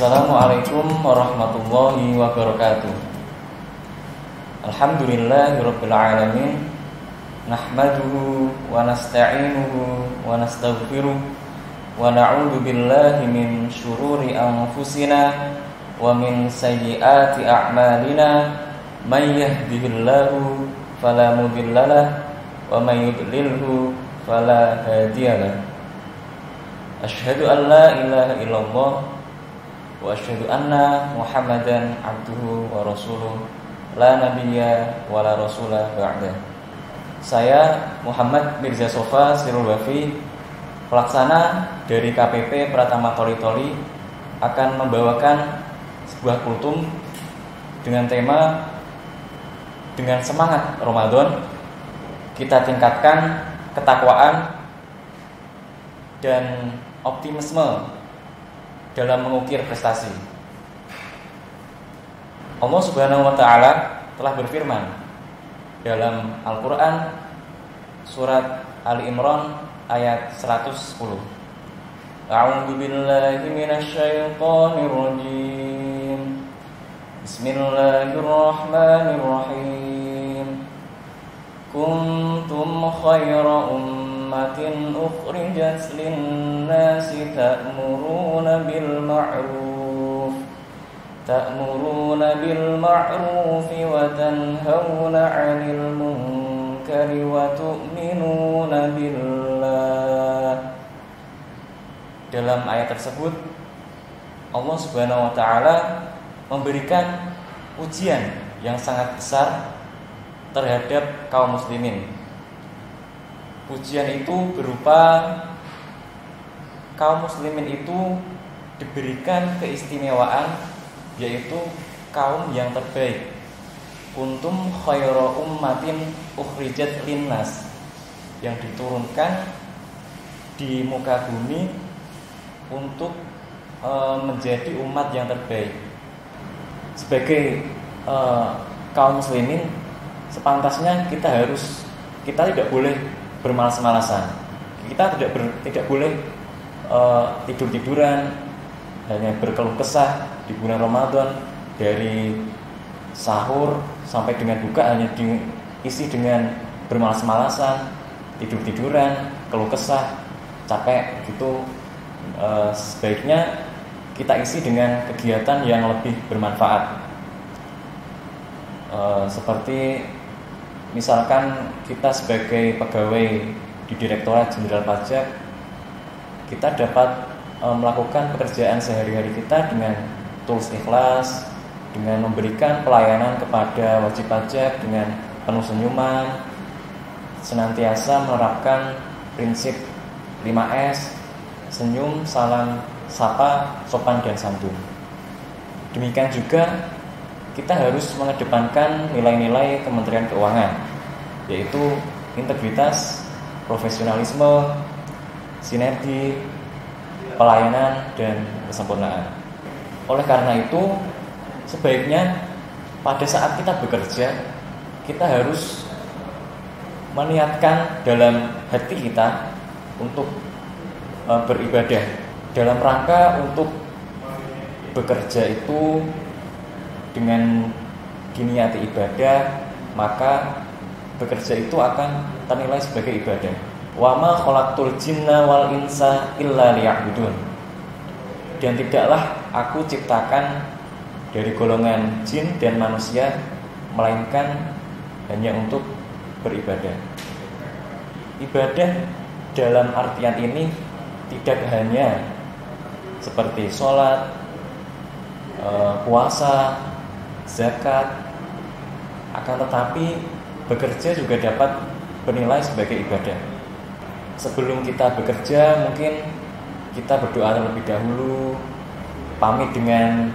Assalamualaikum warahmatullahi wabarakatuh. Alhamdulillahirabbil alamin. Nahmaduhu wa nasta'inuhu wa nastaghfiruh wa na'udzu billahi min syururi anfusina wa min sayyiati a'malina. May yahdihillahu fala mudhillalah wa may yudlilhu fala hadiyalah. Asyhadu an la ilaha illallah wa asyhadu anna Muhammadan abduhu wa rasuluh la nabiyya wa la rasulah ba'dah. Saya Muhammad Mirza Sofa Sirul Wafi, pelaksana dari KPP Pratama Toli-Toli, akan membawakan sebuah kultum dengan tema dengan semangat Ramadan kita tingkatkan ketakwaan dan optimisme dalam mengukir prestasi. Allah Subhanahu wa taala telah berfirman dalam Al-Qur'an surat Ali Imran ayat 110. A'udzu billahi minasy syaithanir rajim. Bismillahirrahmanirrahim. Kuntum khayra ummatin ukhrijat lin-nasi ta'muruna bil ma'ruf wa tanhauna 'anil munkari wa tu'minuna billah. Dalam ayat tersebut Allah Subhanahu wa taala memberikan ujian yang sangat besar terhadap kaum muslimin. Ujian itu berupa kaum muslimin itu diberikan keistimewaan, yaitu kaum yang terbaik. Kuntum khayra ummatin ukhrijat linnas, yang diturunkan di muka bumi untuk menjadi umat yang terbaik. Sebagai kaum muslimin, sepantasnya kita tidak boleh bermalas-malasan. Kita tidak boleh tidur-tiduran, hanya berkeluh kesah di bulan Ramadan, dari sahur sampai dengan buka hanya diisi dengan bermalas-malasan, tidur-tiduran, keluh kesah, capek gitu. Sebaiknya kita isi dengan kegiatan yang lebih bermanfaat. Seperti misalkan kita sebagai pegawai di Direktorat Jenderal Pajak, kita dapat melakukan pekerjaan sehari-hari kita dengan tulus ikhlas, dengan memberikan pelayanan kepada wajib pajak dengan penuh senyuman, senantiasa menerapkan prinsip 5S, senyum, salam, sapa, sopan dan santun. Demikian juga kita harus mengedepankan nilai-nilai Kementerian Keuangan, yaitu integritas, profesionalisme, sinergi, pelayanan, dan kesempurnaan. Oleh karena itu, sebaiknya pada saat kita bekerja, kita harus meniatkan dalam hati kita untuk beribadah, dalam rangka untuk bekerja itu dengan diniati ibadah, maka bekerja itu akan ternilai sebagai ibadah. Wa ma khalaqtul jinna wal insa illa liya'budun. Dan tidaklah aku ciptakan dari golongan jin dan manusia melainkan hanya untuk beribadah. Ibadah dalam artian ini tidak hanya seperti sholat, puasa, zakat, akan tetapi bekerja juga dapat bernilai sebagai ibadah. Sebelum kita bekerja, mungkin kita berdoa terlebih dahulu, pamit dengan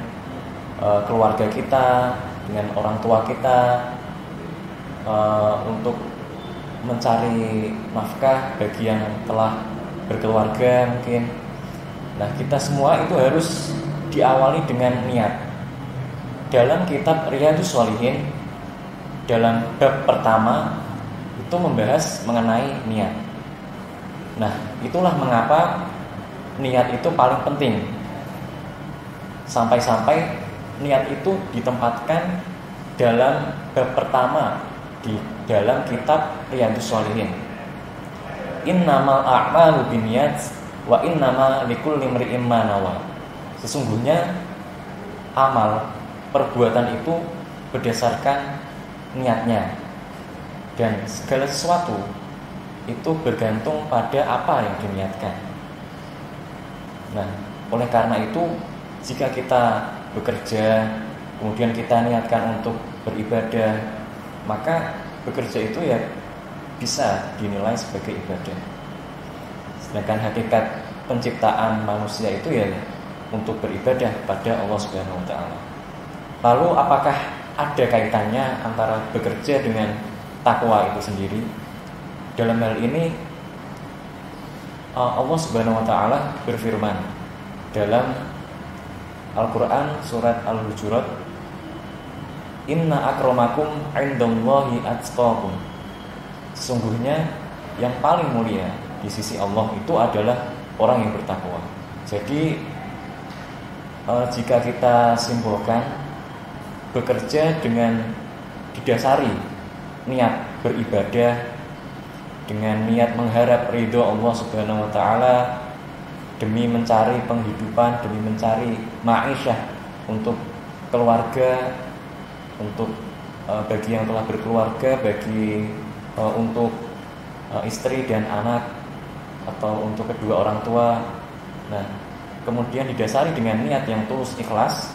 keluarga kita, dengan orang tua kita, untuk mencari nafkah bagi yang telah berkeluarga mungkin. Nah, kita semua itu harus diawali dengan niat. Dalam kitab Riyadhus Shalihin, dalam bab pertama itu membahas mengenai niat. Nah, itulah mengapa niat itu paling penting. Sampai-sampai niat itu ditempatkan dalam bab pertama di dalam kitab Riyadhus Shalihin. Innamal a'malu binniyat wa innama likulli imri'in ma nawa. Sesungguhnya amal perbuatan itu berdasarkan niatnya, dan segala sesuatu itu bergantung pada apa yang diniatkan. Nah, oleh karena itu, jika kita bekerja kemudian kita niatkan untuk beribadah, maka bekerja itu ya bisa dinilai sebagai ibadah. Sedangkan hakikat penciptaan manusia itu ya untuk beribadah pada Allah Subhanahu wa taala. Lalu apakah ada kaitannya antara bekerja dengan takwa itu sendiri? Dalam hal ini Allah Subhanahu wa taala berfirman dalam Al-Qur'an surat Al-Hujurat, Inna akramakum indallahi atqakum. Sesungguhnya yang paling mulia di sisi Allah itu adalah orang yang bertakwa. Jadi jika kita simpulkan, bekerja dengan didasari niat beribadah, dengan niat mengharap ridho Allah Subhanahu wa taala, demi mencari penghidupan, demi mencari ma'isyah untuk keluarga, untuk bagi yang telah berkeluarga, bagi untuk istri dan anak, atau untuk kedua orang tua. Nah, kemudian didasari dengan niat yang tulus ikhlas,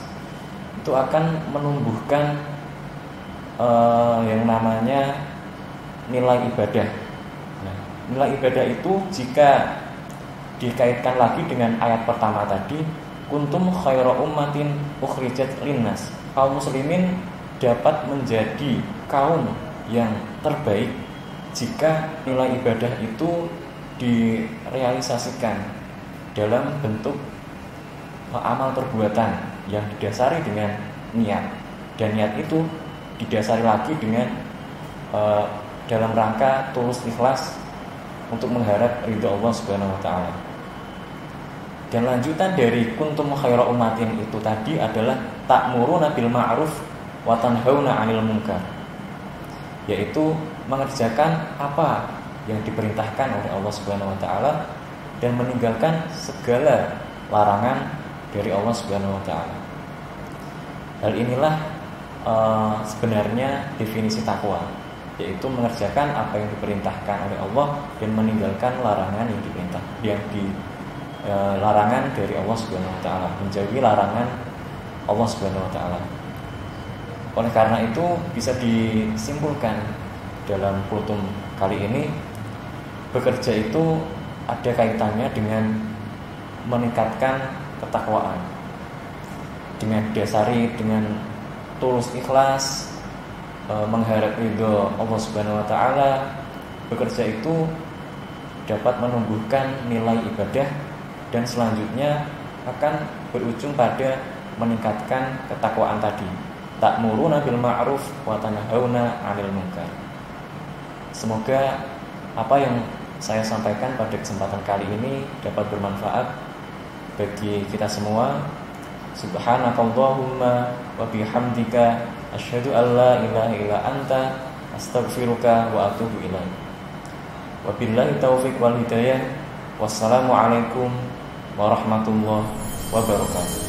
itu akan menumbuhkan yang namanya nilai ibadah. Nah, nilai ibadah itu jika dikaitkan lagi dengan ayat pertama tadi, kuntum khaira ummatin ukhrijat linnas. Kaum muslimin dapat menjadi kaum yang terbaik jika nilai ibadah itu direalisasikan dalam bentuk amal perbuatan yang didasari dengan niat, dan niat itu didasari lagi dengan dalam rangka tulus ikhlas untuk mengharap ridho Allah Subhanahu wa taala. Dan lanjutan dari kuntum khaira ummatin itu tadi adalah ta'muruna bil ma'ruf wa tanhauna 'anil munkar, yaitu mengerjakan apa yang diperintahkan oleh Allah Subhanahu wa taala dan meninggalkan segala larangan dari Allah Subhanahu wa taala. Hal inilah sebenarnya definisi takwa, yaitu mengerjakan apa yang diperintahkan oleh Allah dan meninggalkan larangan yang larangan dari Allah Subhanahu wa taala, menjauhi larangan Allah Subhanahu wa taala. Oleh karena itu bisa disimpulkan dalam kultum kali ini, bekerja itu ada kaitannya dengan meningkatkan ketakwaan, dengan dasari dengan tulus ikhlas, mengharap ridho Allah Subhanahu wa taala. Bekerja itu dapat menumbuhkan nilai ibadah dan selanjutnya akan berujung pada meningkatkan ketakwaan tadi. Ta'muruna bil ma'ruf wa tanhauna 'anil munkar. Semoga apa yang saya sampaikan pada kesempatan kali ini dapat bermanfaat bagi kita semua. Subhanakallahumma wa bihamdika asyhadu an la ilaha illa anta astaghfiruka wa atubu ilaik. Wabillahi taufiq wal hidayah. Wassalamualaikum warahmatullahi wabarakatuh.